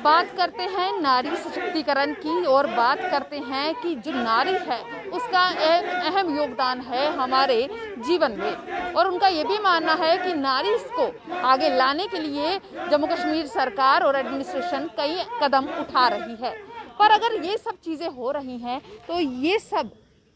बात करते हैं नारी सशक्तिकरण की और बात करते हैं कि जो नारी है उसका एक अहम योगदान है हमारे जीवन में, और उनका ये भी मानना है कि नारी को आगे लाने के लिए जम्मू कश्मीर सरकार और एडमिनिस्ट्रेशन कई कदम उठा रही है। पर अगर ये सब चीज़ें हो रही हैं तो ये सब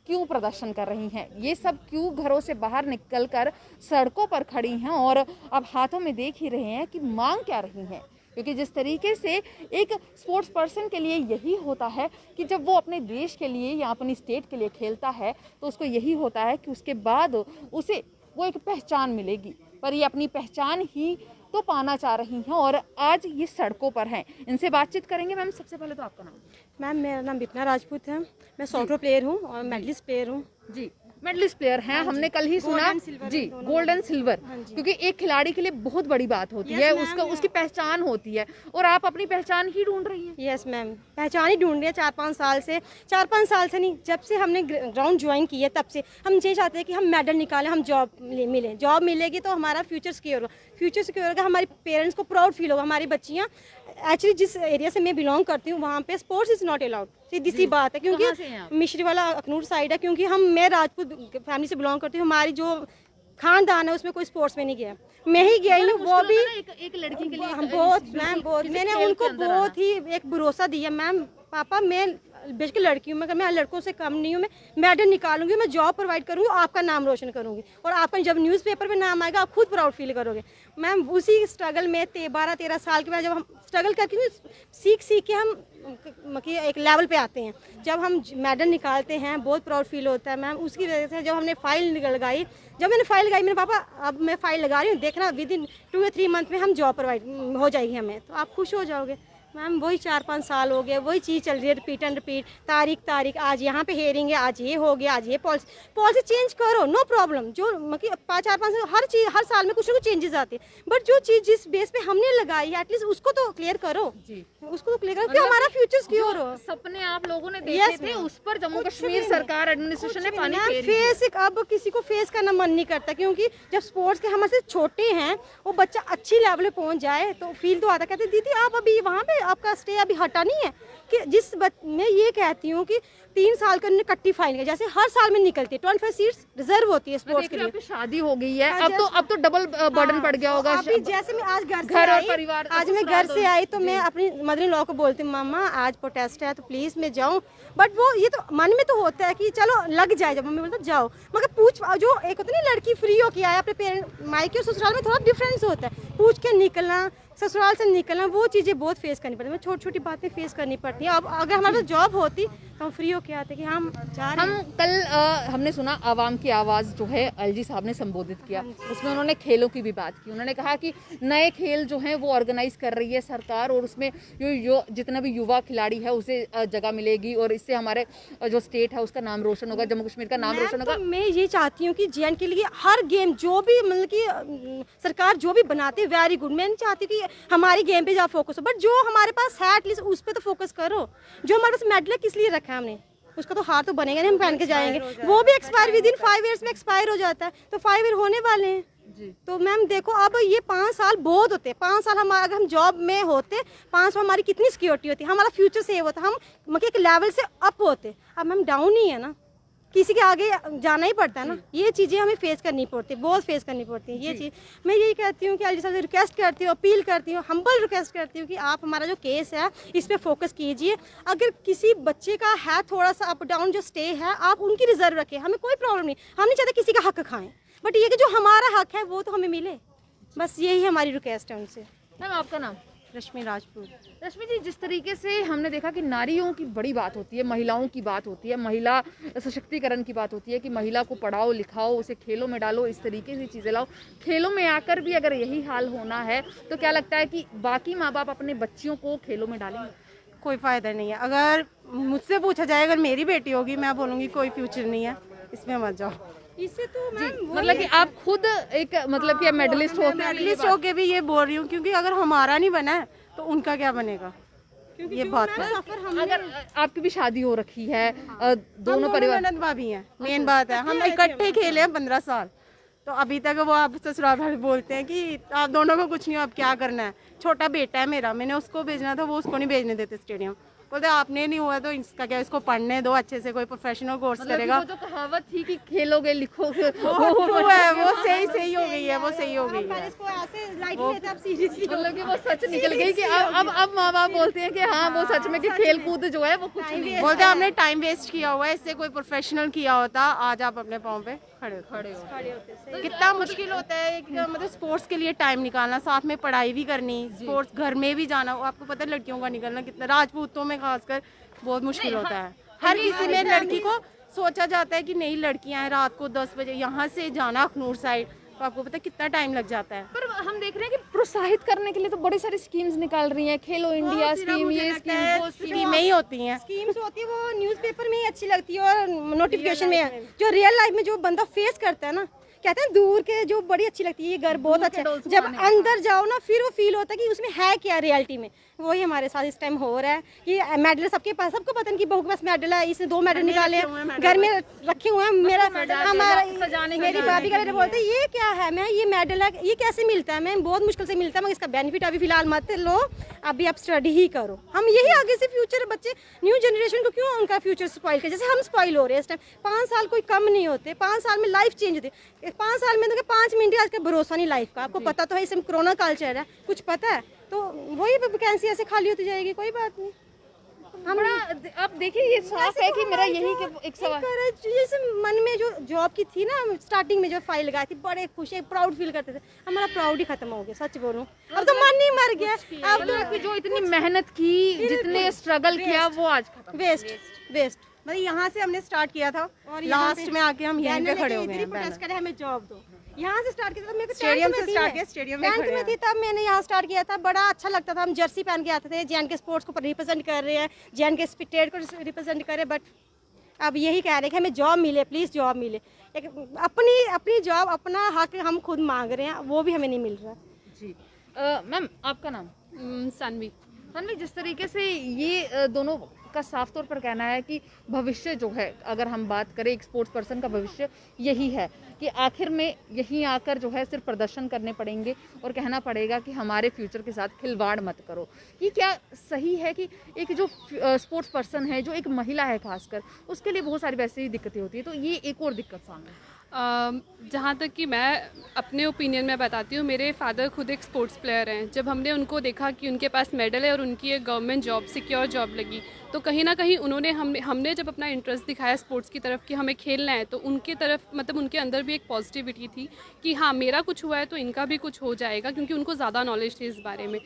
क्यों प्रदर्शन कर रही हैं, ये सब क्यों घरों से बाहर निकलकर सड़कों पर खड़ी हैं और अब हाथों में देख ही रहे हैं कि मांग क्या रही है। क्योंकि जिस तरीके से एक स्पोर्ट्स पर्सन के लिए यही होता है कि जब वो अपने देश के लिए या अपनी स्टेट के लिए खेलता है तो उसको यही होता है कि उसके बाद उसे वो एक पहचान मिलेगी, पर ये अपनी पहचान ही तो पाना चाह रही हैं और आज ये सड़कों पर हैं। इनसे बातचीत करेंगे। मैम, सबसे पहले तो आपका नाम? मैम, मेरा नाम विपना राजपूत है। मैं सॉफ्टवेयर प्लेयर हूँ और मेडलिस्ट प्लेयर हूँ। जी, मेडलिस्ट प्लेयर हैं। हमने कल ही सुना जी, गोल्ड एंड सिल्वर, क्योंकि एक खिलाड़ी के लिए बहुत बड़ी बात होती है, उसकी पहचान होती है, और आप अपनी पहचान ही ढूंढ रही हैं। यस मैम, पहचान ही ढूंढ रही है 4-5 साल से। 4-5 साल से नहीं, जब से हमने ग्राउंड ज्वाइन किया तब से हम ये चाहते हैं कि हम मेडल निकालें, हम जॉब मिले। जॉब मिलेगी तो हमारा फ्यूचर सिक्योर होगा, फ्यूचर सिक्योर होगा, हमारे पेरेंट्स को प्राउड फील होगा। हमारी बच्चियाँ एक्चुअली जिस एरिया से मैं बिलोंग करती हूँ वहाँ पे स्पोर्ट्स इज़ नॉट अलाउड, सीधी सी बात है। क्योंकि मिश्री वाला अखनूर साइड है, क्योंकि मैं राजपूत फैमिली से बिलोंग करती हूँ। हमारी जो खानदान है उसमें कोई स्पोर्ट्स में नहीं गया, मैं ही गई हूँ, वो भी एक लड़की के लिए। बहुत मैंने उनको बहुत ही एक भरोसा दिया। मैम, पापा मैं बेशक लड़की हूँ, मगर मैं लड़कों से कम नहीं हूँ, मैं मेडल निकालूंगी, मैं जॉब प्रोवाइड करूँगी, आपका नाम रोशन करूँगी, और आपका जब न्यूज़पेपर में नाम आएगा आप खुद प्राउड फील करोगे। मैम, उसी स्ट्रगल में 12-13 साल के बाद जब हम स्ट्रगल करके सीख के हम एक लेवल पे आते हैं, जब हम मेडल निकालते हैं बहुत प्राउड फील होता है। मैम, उसकी वजह से जब हमने फाइल लगाई, मैंने पापा अब मैं फाइल लगा रही हूँ, देखना विद इन 2 या 3 मंथ में हम जॉब प्रोवाइड हो जाएगी हमें, तो आप खुश हो जाओगे। मैम, वही 4-5 साल हो गए, वही चीज़ चल रही है, रिपीट एंड रिपीट, तारीख आज यहाँ पे हेयरिंग है, आज ये हो गया, आज ये पॉलिसी चेंज करो, नो प्रॉब्लम। जो मतलब 4-5 साल हर चीज़ हर साल में कुछ ना कुछ चेंजेस आते हैं, बट जो चीज़ जिस बेस पे हमने लगाई है एटलीस्ट उसको तो क्लियर करो जी, उसको तो क्लियर करो कि हमारा फ्यूचर सिक्योर हो। सपने आप लोगों ने देखे थे, उस पर जम्मू कश्मीर सरकार एडमिनिस्ट्रेशन ने पानी फेर फेस अब किसी को फेस करना मन नहीं करता, क्योंकि जब स्पोर्ट्स के हमारे छोटे हैं वो बच्चा अच्छी लेवल पे पहुंच जाए तो फील तो आता, कहते दीदी आप अभी वहाँ पे आपका स्टे अभी हटा नहीं है, कि मैं ये कहती हूँ कि 3 साल का कट्टी फाइन है, जैसे हर साल में निकलती है 25 सीट्स रिजर्व होती है स्पोर्ट्स के लिए। शादी हो गई है, अब तो डबल बर्डन पड़ गया होगा। अभी जैसे मैं आज घर से आई तो मैं अपनी मदर इन लॉ को बोलती हूँ, मामा आज प्रोटेस्ट है तो प्लीज मैं जाऊँ, बट वो ये तो मन में तो होता है कि चलो लग जाए, जब मम्मी बोलते जाओ, मगर जो एक होता है ना लड़की फ्री हो के आए अपने पेरेंट मायके और ससुराल में थोड़ा डिफरेंस होता है, पूछ के निकलना, ससुराल से निकलना, वो चीज़ें बहुत फेस करनी पड़ती है, छोटी छोटी बातें फेस करनी पड़ती हैं। अब अगर हमारे जॉब होती तो हम फ्री होके आते कि हम जा रहे हैं। कल हमने सुना आवाम की आवाज़ जो है एलजी साहब ने संबोधित किया, उसमें उन्होंने खेलों की भी बात की। उन्होंने कहा कि नए खेल जो हैं वो ऑर्गेनाइज कर रही है सरकार, और उसमें जितना भी युवा खिलाड़ी है उसे जगह मिलेगी, और इससे हमारे जो स्टेट है उसका नाम रोशन होगा, जम्मू कश्मीर का नाम रोशन होगा। मैं ये चाहती हूँ कि JN के लिए हर गेम जो भी मतलब कि सरकार जो भी बनाती है वेरी गुड, मैं नहीं चाहती कि हमारी गेम पे ज़्यादा फोकस हो, बट जो हमारे पास है एटलीस्ट उस पर तो फोकस करो। जो हमारे पास मेडल है किस लिए रखा है हमने, उसका तो हार तो बनेगा नहीं, हम पहन के जाएंगे, वो भी एक्सपायर विद इन 5 ईयर्स में एक्सपायर हो जाता है, तो 5 ईयर होने वाले हैं जी। तो मैम देखो अब ये 5 साल बहुत होते हैं, 5 साल हमारा अगर हम जॉब में होते 5 साल हमारी कितनी सिक्योरिटी होती, हमारा फ्यूचर सेव होता, हम मतलब एक लेवल से अप होते। अब मैम डाउन ही है ना, किसी के आगे जाना ही पड़ता है ना, ये चीज़ें हमें फेस करनी पड़ती है, बहुत फेस करनी पड़ती है ये चीज़। मैं यही कहती हूँ कि एलजी साहब से रिक्वेस्ट करती हूँ, अपील करती हूँ, हम्बल रिक्वेस्ट करती हूँ कि आप हमारा जो केस है इस पर फोकस कीजिए। अगर किसी बच्चे का है थोड़ा सा अप डाउन जो स्टे है, आप उनकी रिजर्व रखें, हमें कोई प्रॉब्लम नहीं, हम नहीं चाहते किसी का हक खाएं, बट ये कि जो हमारा हक है वो तो हमें मिले, बस यही हमारी रिक्वेस्ट है उनसे। मैम, आपका नाम? रश्मि राजपूत। रश्मि जी, जिस तरीके से हमने देखा कि नारियों की बड़ी बात होती है, महिलाओं की बात होती है, महिला सशक्तिकरण की बात होती है कि महिला को पढ़ाओ लिखाओ, उसे खेलों में डालो, इस तरीके से चीज़ें लाओ, खेलों में आकर भी अगर यही हाल होना है तो क्या लगता है कि बाकी माँ बाप अपने बच्चियों को खेलों में डालेंगे? कोई फ़ायदा नहीं है। अगर मुझसे पूछा जाए अगर मेरी बेटी होगी मैं बोलूँगी कोई फ्यूचर नहीं है, इसमें मत जाओ। इससे तो मैम मतलब कि आप खुद एक मतलब कि मेडलिस्ट हो के भी ये बोल रही हूँ, क्योंकि अगर हमारा नहीं बना है तो उनका क्या बनेगा, ये बात है। अगर आपकी भी शादी हो रखी है, दोनों परिवार भाभी हैं, मेन बात है, हम इकट्ठे खेले हैं 15 साल, तो अभी तक वो आप ससुराल वाले बोलते हैं कि आप दोनों को कुछ नहीं हो, अब क्या करना है। छोटा बेटा है मेरा, मैंने उसको भेजना था, वो उसको नहीं भेजने देते स्टेडियम। बोलते आपने नहीं हुआ तो इसका क्या, इसको पढ़ने दो अच्छे से, कोई प्रोफेशनल कोर्स करेगा। वो जो कहावत थी कि खेलोगे लिखोगे वो है, वो सही हो गई है, वो सही हो गई है। इसको ऐसे लाइट लेते अब सीरियसली मतलब कि वो सच निकल गई कि अब माँ बाप बोलते हैं कि हाँ वो सच में कि खेल कूद जो है वो कुछ नहीं है। बोलते आपने टाइम वेस्ट किया हुआ है, इससे कोई प्रोफेशनल किया होता आज आप अपने पाँव पे खड़े हो। कितना मुश्किल होता है एक मतलब स्पोर्ट्स के लिए टाइम निकालना, साथ में पढ़ाई भी करनी, स्पोर्ट्स घर में भी जाना। आपको पता है लड़कियों का निकलना कितना, राजपूतों में खासकर बहुत मुश्किल होता है। हर किसी में लड़की को सोचा जाता है कि नहीं लड़कियां हैं, रात को 10 बजे यहाँ से जाना अखनूर साइड, तो आपको पता है कितना टाइम लग जाता है। पर हम देख रहे हैं कि प्रोत्साहित करने के लिए तो बड़ी सारी स्कीम्स निकाल रही हैं, खेलो इंडिया स्कीम, ये स्कीम वो स्कीम। स्कीमें ही होती हैं। स्कीम्स होती है वो न्यूज़पेपर में ही अच्छी लगती है और नोटिफिकेशन में। जो रियल लाइफ में जो बंदा फेस करता है ना, कहते हैं दूर के जो बड़ी अच्छी लगती है, ये घर बहुत अच्छा है, जब अंदर जाओ ना फिर वो फील होता है कि उसमें है क्या रियलिटी में। वही हमारे साथ इस टाइम हो रहा है कि मेडल सबके पास, सबको पता है कि बहू के पास मेडल है, इसने 2 मेडल निकाले हैं, घर में रखे हुए हैं। मेरा हमारा मेरी भाभी का बेटा बोलते हैं ये क्या है, मैं ये मेडल है, ये कैसे मिलता है, मैं बहुत मुश्किल से मिलता है, मगर इसका बेनिफिट अभी फिलहाल मत लो, अभी आप स्टडी ही करो। हम यही आगे से फ्यूचर बच्चे न्यू जनरेशन को क्यों उनका फ्यूचर स्पॉइल कर, जैसे हम स्पॉइल हो रहे हैं इस टाइम। 5 साल कोई कम नहीं होते, 5 साल में लाइफ चेंज होती है। 5 साल में तो 5 मिनट आज का भरोसा नहीं लाइफ का। आपको पता तो है, इसमें कोरोना काल चल रहा है, कुछ पता है तो वही वैकेंसी ऐसे खाली होती जाएगी, कोई बात नहीं। हमारा अब देखिए ये साफ है कि मेरा यही एक सवाल, जैसे मन में जो जॉब की थी ना, स्टार्टिंग में जो फाइल लगाई थी, बड़े खुश है, प्राउड फील करते थे, हमारा प्राउड ही खत्म हो गया, सच बोलूं। अब तो मन ही मर गया। अब तो जो इतनी मेहनत की, जितने स्ट्रगल किया, वो आज खत्म, वेस्ट। मतलब यहाँ से हमने स्टार्ट किया था और लास्ट में आके हम यहीं पे खड़े हो गए हैं। प्रोटेस्ट करे हमें जॉब दो, यहाँ से स्टार्ट किया था। मेरे को स्टेडियम से स्टार्ट किया, स्टेडियम में खड़े में थी तब मैंने यहाँ स्टार्ट किया था। बड़ा अच्छा लगता था, हम जर्सी पहन के आते थे, JNK स्पोर्ट्स को रिप्रेजेंट कर रहे हैं, JNK स्टेट को रिप्रेजेंट कर रहे हैं। बट अब यही कह रहे हैं कि हमें जॉब मिले, प्लीज़ जॉब मिले। एक अपनी जॉब, अपना हक हम खुद मांग रहे हैं, वो भी हमें नहीं मिल रहा। जी मैम आपका नाम? सानवी। सानवी, जिस तरीके से ये दोनों का साफ तौर पर कहना है कि भविष्य जो है, अगर हम बात करें एक स्पोर्ट्स पर्सन का भविष्य यही है कि आखिर में यहीं आकर जो है सिर्फ प्रदर्शन करने पड़ेंगे और कहना पड़ेगा कि हमारे फ्यूचर के साथ खिलवाड़ मत करो। ये क्या सही है कि एक जो स्पोर्ट्स पर्सन है, जो एक महिला है खासकर, उसके लिए बहुत सारी वैसे ही दिक्कतें होती है, तो ये एक और दिक्कत सामने? जहाँ तक कि मैं अपने ओपिनियन में बताती हूँ, मेरे फादर खुद एक स्पोर्ट्स प्लेयर हैं। जब हमने उनको देखा कि उनके पास मेडल है और उनकी एक गवर्नमेंट जॉब, सिक्योर जॉब लगी, तो कहीं ना कहीं उन्होंने हमने जब अपना इंटरेस्ट दिखाया स्पोर्ट्स की तरफ कि हमें खेलना है, तो उनके तरफ मतलब उनके अंदर भी एक पॉजिटिविटी थी कि हाँ मेरा कुछ हुआ है तो इनका भी कुछ हो जाएगा, क्योंकि उनको ज़्यादा नॉलेज थी इस बारे में।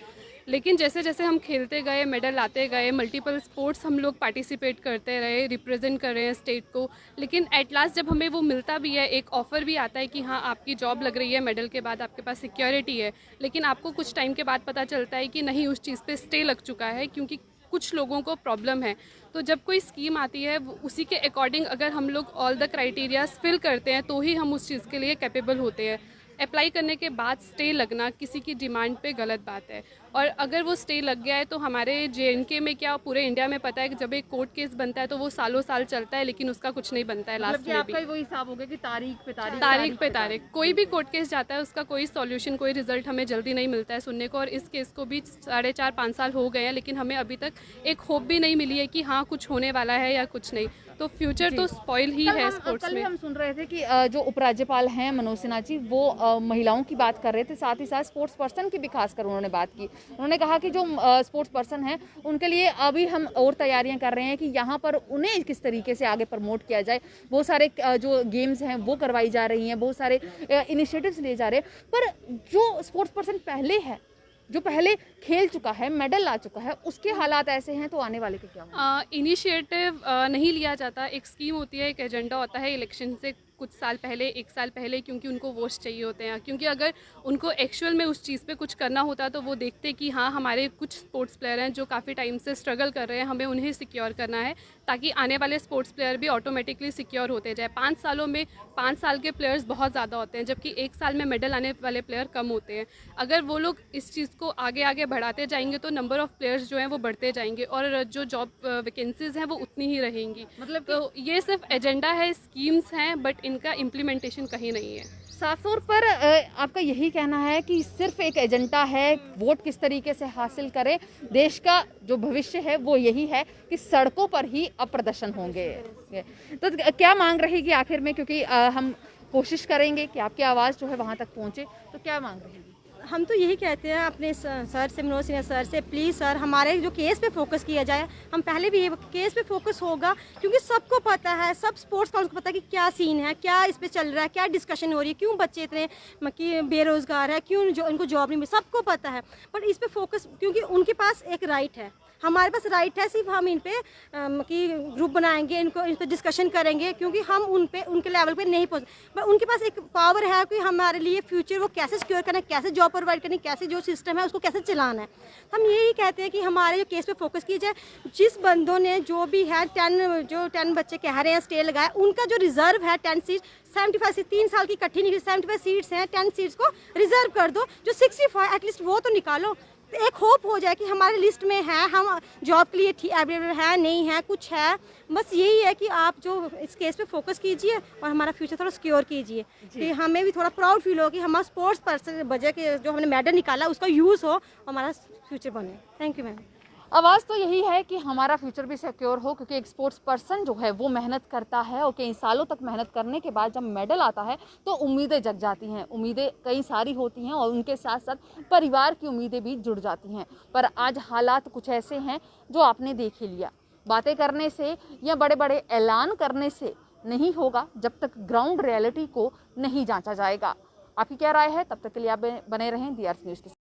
लेकिन जैसे जैसे हम खेलते गए, मेडल लाते गए, मल्टीपल स्पोर्ट्स हम लोग पार्टिसिपेट करते रहे, रिप्रेजेंट कर रहे हैं स्टेट को, लेकिन एट लास्ट जब हमें वो मिलता भी है, एक ऑफ़र भी आता है कि हाँ आपकी जॉब लग रही है, मेडल के बाद आपके पास सिक्योरिटी है, लेकिन आपको कुछ टाइम के बाद पता चलता है कि नहीं, उस चीज़ पे स्टे लग चुका है, क्योंकि कुछ लोगों को प्रॉब्लम है। तो जब कोई स्कीम आती है, उसी के अकॉर्डिंग अगर हम लोग ऑल द क्राइटेरियाज फिल करते हैं तो ही हम उस चीज़ के लिए कैपेबल होते हैं। अप्लाई करने के बाद स्टे लगना किसी की डिमांड पे गलत बात है। और अगर वो स्टे लग गया है तो हमारे JNK में क्या पूरे इंडिया में पता है कि जब एक कोर्ट केस बनता है तो वो सालों साल चलता है, लेकिन उसका कुछ नहीं बनता है लास्ट में भी। आपका वो हिसाब हो गया कि तारीख पे तारीख कोई भी कोर्ट केस जाता है उसका कोई सॉल्यूशन, कोई रिजल्ट हमें जल्दी नहीं मिलता है सुनने को। और इस केस को भी 4.5-5 साल हो गए हैं, लेकिन हमें अभी तक एक होप भी नहीं मिली है कि हाँ कुछ होने वाला है या कुछ नहीं। तो फ्यूचर तो स्पॉइल ही है स्पोर्ट्स में। हम सुन रहे थे कि जो उपराज्यपाल हैं मनोज सिन्हा जी, वो महिलाओं की बात कर रहे थे, साथ ही साथ स्पोर्ट्स पर्सन की भी खासकर उन्होंने बात की। उन्होंने कहा कि जो स्पोर्ट्स पर्सन हैं उनके लिए अभी हम और तैयारियां कर रहे हैं कि यहाँ पर उन्हें किस तरीके से आगे प्रमोट किया जाए। बहुत सारे जो गेम्स हैं वो करवाई जा रही हैं, बहुत सारे इनिशिएटिव्स लिए जा रहे हैं। पर जो स्पोर्ट्स पर्सन पहले है, जो पहले खेल चुका है, मेडल ला चुका है, उसके हालात ऐसे हैं तो आने वाले के क्या होंगे? इनिशिएटिव नहीं लिया जाता। एक स्कीम होती है, एक एजेंडा होता है इलेक्शन से कुछ साल पहले, 1 साल पहले, क्योंकि उनको वोट्स चाहिए होते हैं। क्योंकि अगर उनको एक्चुअल में उस चीज़ पे कुछ करना होता तो वो देखते कि हाँ हमारे कुछ स्पोर्ट्स प्लेयर हैं जो काफ़ी टाइम से स्ट्रगल कर रहे हैं, हमें उन्हें सिक्योर करना है, ताकि आने वाले स्पोर्ट्स प्लेयर भी ऑटोमेटिकली सिक्योर होते जाए। 5 सालों में 5 साल के प्लेयर्स बहुत ज़्यादा होते हैं, जबकि 1 साल में मेडल आने वाले प्लेयर कम होते हैं। अगर वो लोग इस चीज़ को आगे आगे बढ़ाते जाएंगे तो नंबर ऑफ़ प्लेयर्स जो हैं वो बढ़ते जाएंगे और जो जॉब वैकेंसीज़ हैं वो उतनी ही रहेंगी। मतलब तो ये सिर्फ एजेंडा है, स्कीम्स हैं, बट इनका इम्प्लीमेंटेशन कहीं नहीं है। साफ तौर पर आपका यही कहना है कि सिर्फ एक एजेंडा है, वोट किस तरीके से हासिल करें, देश का जो भविष्य है वो यही है कि सड़कों पर ही अब प्रदर्शन होंगे। तो क्या मांग रहेगी आखिर में, क्योंकि हम कोशिश करेंगे कि आपकी आवाज़ जो है वहाँ तक पहुँचे, तो क्या मांग रहेगी? हम तो यही कहते हैं अपने सर से, मनोज सिन्हा सर से, प्लीज़ सर हमारे जो केस पे फोकस किया जाए। हम पहले भी ये केस पे फोकस होगा, क्योंकि सबको पता है, सब स्पोर्ट्स काउंसिल को पता है कि क्या सीन है, क्या इस पे चल रहा है, क्या डिस्कशन हो रही है, क्यों बच्चे इतने कि बेरोज़गार है, क्यों जो इनको जॉब नहीं मिली, सबको पता है। पर इस पे फोकस, क्योंकि उनके पास एक राइट है, हमारे पास राइट है, सिर्फ हम इन पे कि ग्रुप बनाएंगे, इन पे डिस्कशन करेंगे, क्योंकि हम उनके लेवल पे नहीं पहुंच, पर उनके पास एक पावर है कि हमारे लिए फ्यूचर वो कैसे सिक्योर करना है, कैसे जॉब प्रोवाइड करनी, कैसे जो सिस्टम है उसको कैसे चलाना है। हम यही कहते हैं कि हमारे जो केस पे फोकस की जाए। जिस बंदों ने जो भी है 10 बच्चे कह रहे हैं स्टे लगाए, उनका जो रिजर्व है 10 सीट, 75 से 3 साल की इकट्ठी निकली 75 सीट्स हैं, 10 सीट्स को रिजर्व कर दो, जो 65 एटलीस्ट वो तो निकालो। एक होप हो जाए कि हमारे लिस्ट में है, हम जॉब के लिए अवेलेबल है, नहीं है, कुछ है। बस यही है कि आप जो इस केस पे फोकस कीजिए और हमारा फ्यूचर थोड़ा सिक्योर कीजिए, कि हमें भी थोड़ा प्राउड फील हो कि हमारा स्पोर्ट्स पर्सन वजह के जो हमने मेडल निकाला उसका यूज़ हो, हमारा फ्यूचर बने। Thank you ma'am. आवाज़ तो यही है कि हमारा फ्यूचर भी सिक्योर हो, क्योंकि एक स्पोर्ट्स पर्सन जो है वो मेहनत करता है और कई सालों तक मेहनत करने के बाद जब मेडल आता है तो उम्मीदें जग जाती हैं, उम्मीदें कई सारी होती हैं और उनके साथ साथ परिवार की उम्मीदें भी जुड़ जाती हैं। पर आज हालात कुछ ऐसे हैं जो आपने देख ही लिया। बातें करने से या बड़े बड़े ऐलान करने से नहीं होगा जब तक ग्राउंड रियलिटी को नहीं जांचा जाएगा। आपकी क्या राय है? तब तक के लिए आप बने रहें DRC न्यूज़ के साथ।